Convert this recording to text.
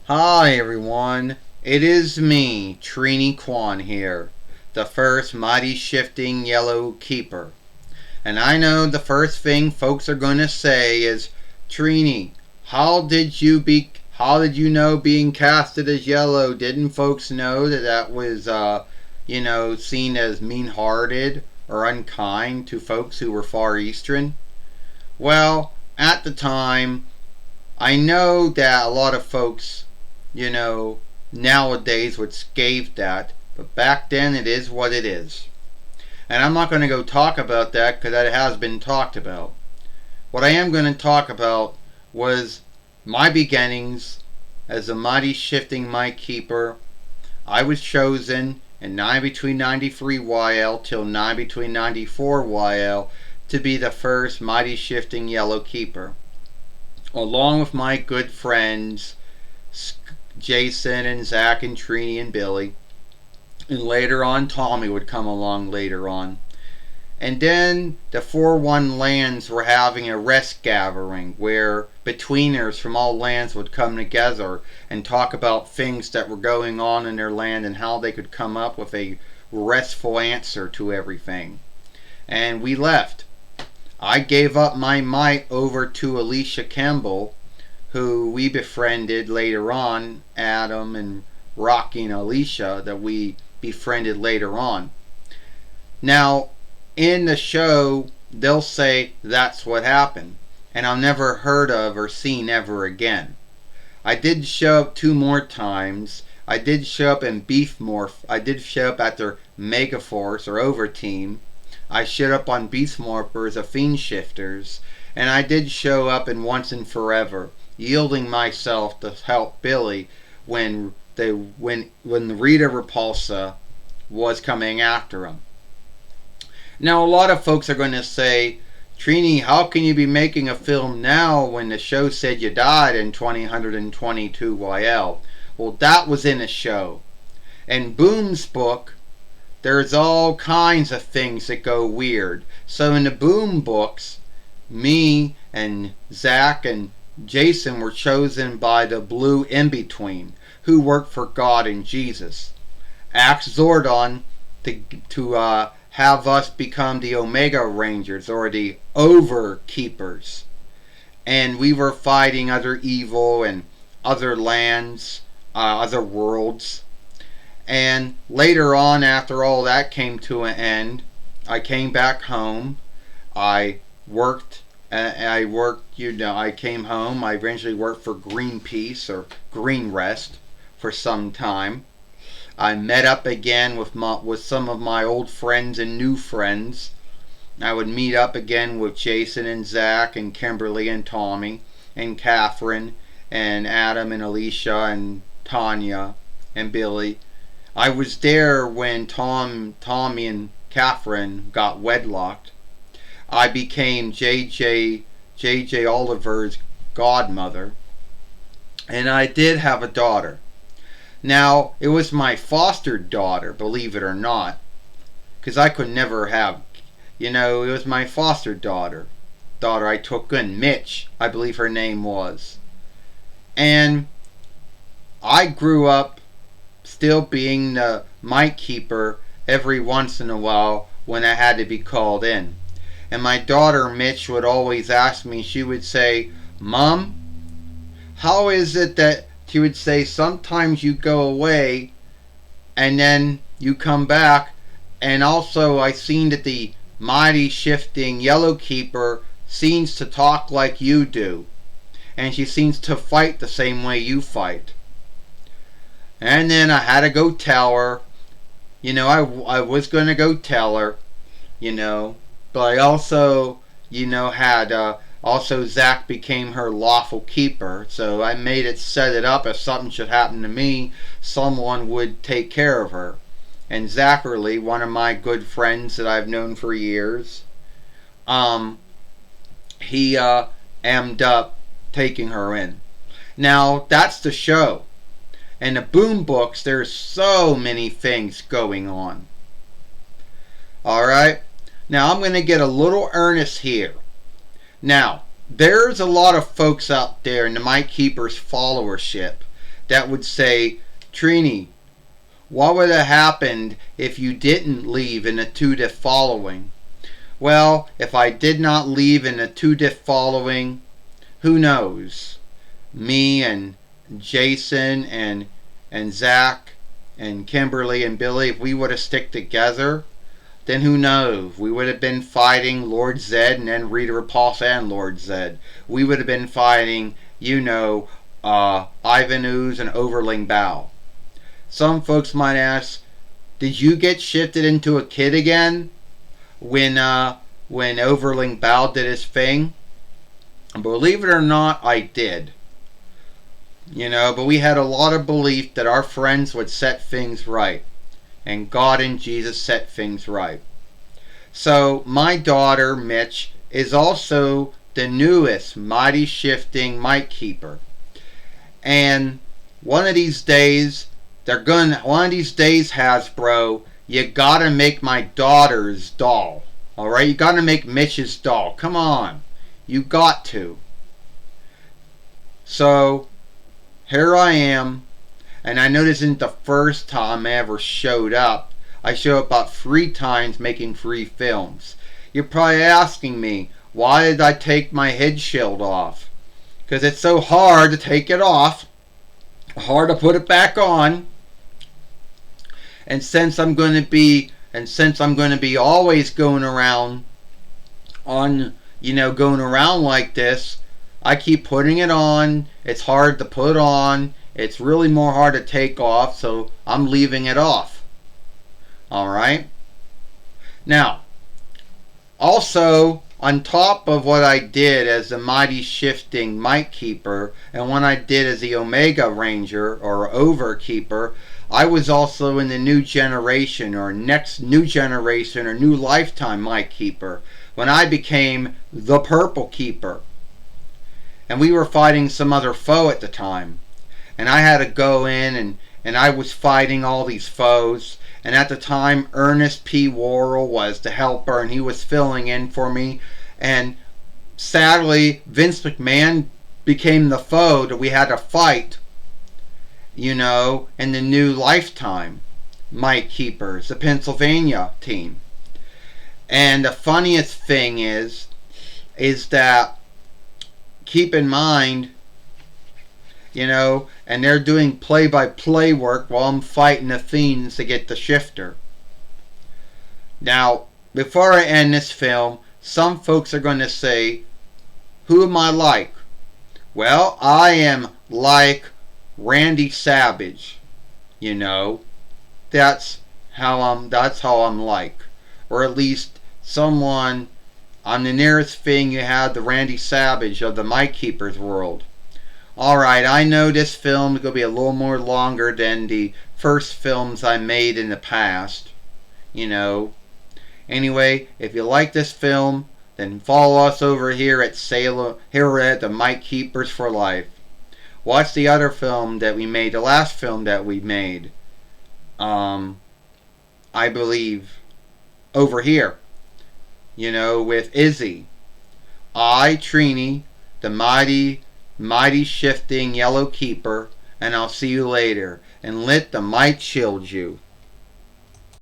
Hi everyone, it is me, Trini KWAN here, the first mighty shifting yellow keeper. And I know the first thing folks are going to say is, Trini, how did you know being casted as yellow? Didn't folks know that was seen as mean-hearted or unkind to folks who were Far Eastern? Well, at the time, I know that a lot of folks, nowadays would scape that, but back then it is what it is. And I'm not going to go talk about that because that has been talked about. What I am going to talk about was my beginnings as a mighty shifting might keeper. I was chosen in 9 between 93 YL till 9 between 94 YL to be the first mighty shifting yellow keeper, along with my good friends Jason and Zach and Trini and Billy. And later on, Tommy would come along later on. And then the 4-1 lands were having a rest gathering where betweeners from all lands would come together and talk about things that were going on in their land and how they could come up with a restful answer to everything. And we left. I gave up my might over to Alicia Campbell, who we befriended later on, Adam and Rocky and Alicia, that we befriended later on. Now, in the show, they'll say that's what happened, and I'm never heard of or seen ever again. I did show up 2 more times. I did show up in Beef Morph. I did show up at their Mega Force or Over Team. I showed up on Beast Morphers of Fiend Shifters, and I did show up in Once and Forever, yielding myself to help Billy when the Rita Repulsa was coming after him. Now, a lot of folks are going to say, Trini, how can you be making a film now when the show said you died in 2022 YL? Well, that was in a show. In Boom's book, there's all kinds of things that go weird. So in the Boom books, me and Zach and Jason were chosen by the Blue In-Between, who worked for God and Jesus. Asked Zordon to have us become the Omega Rangers, or the Overkeepers. And we were fighting other evil and other lands, other worlds. And later on, after all that came to an end, I came back home. I came home. I eventually worked for Greenpeace or Green Rest for some time. I met up again with some of my old friends and new friends. I would meet up again with Jason and Zach and Kimberly and Tommy and Catherine and Adam and Alicia and Tanya and Billy. I was there when Tommy and Catherine got wedlocked. I became JJ Oliver's godmother, and I did have a daughter. Now, it was my foster daughter, believe it or not, because I could never have, it was my foster daughter I took in, Mitch, I believe her name was. And I grew up still being the might keeper every once in a while when I had to be called in. And my daughter Mitch would always ask me, she would say, Mom, how is it that, she would say, sometimes you go away and then you come back, and also I seen that the mighty shifting yellow keeper seems to talk like you do, and she seems to fight the same way you fight. And then I had to go tell her, I was going to go tell her, but I also, had, also Zach became her lawful keeper, so I set it up if something should happen to me, someone would take care of her. And Zachary, one of my good friends that I've known for years, he ended up taking her in. Now, that's the show. In the Boom books, there's so many things going on. Alright? Now, I'm going to get a little earnest here. Now, there's a lot of folks out there in the Might Keepers followership that would say, Trini, what would have happened if you didn't leave in a two-diff following? Well, if I did not leave in a two-diff following, who knows? Me and Jason and Zach and Kimberly and Billy, if we would have stick together, then who knows? We would have been fighting Lord Zed and then Rita Repulsa and Lord Zed. We would have been fighting, Ivan Ooze and Overling Bao. Some folks might ask, did you get shifted into a kid again when Overling Bao did his thing? Believe it or not, I did. But we had a lot of belief that our friends would set things right. And God and Jesus set things right. So my daughter, Mitch, is also the newest Mighty Shifting Mic Keeper. And one of these days, Hasbro, you gotta make my daughter's doll. Alright? You gotta make Mitch's doll. Come on. You got to. So, here I am. And I know this isn't the first time I ever showed up. I show up about 3 times making 3 films. You're probably asking me, why did I take my head shield off? Because it's so hard to take it off. Hard to put it back on. And since I'm going to be always going around like this, I keep putting it on. It's hard to put on. It's really more hard to take off, so I'm leaving it off. Alright? Now, also, on top of what I did as the Mighty Shifting Mic Keeper, and what I did as the Omega Ranger, or Overkeeper, I was also in the New Generation, or Next New Generation, or New Lifetime Mic Keeper, when I became the Purple Keeper. And we were fighting some other foe at the time. And I had to go in and I was fighting all these foes. And at the time, Ernest P. Worrell was the helper and he was filling in for me. And sadly, Vince McMahon became the foe that we had to fight, in the New Lifetime Mic Keepers, the Pennsylvania team. And the funniest thing is that, keep in mind, and they're doing play-by-play work while I'm fighting the fiends to get the shifter. Now, before I end this film, some folks are going to say, who am I like? Well, I am like Randy Savage. That's how I'm like. Or at least someone, I'm the nearest thing you have to Randy Savage of the Mic Keepers world. Alright, I know this film is going to be a little more longer than the first films I made in the past. Anyway, if you like this film, then follow us over here at the Mic Keepers for Life. Watch the other film that we made, the last film that we made. I believe, over here. With Izzy. Trini, the mighty shifting yellow keeper, and I'll see you later. And let the might shield you.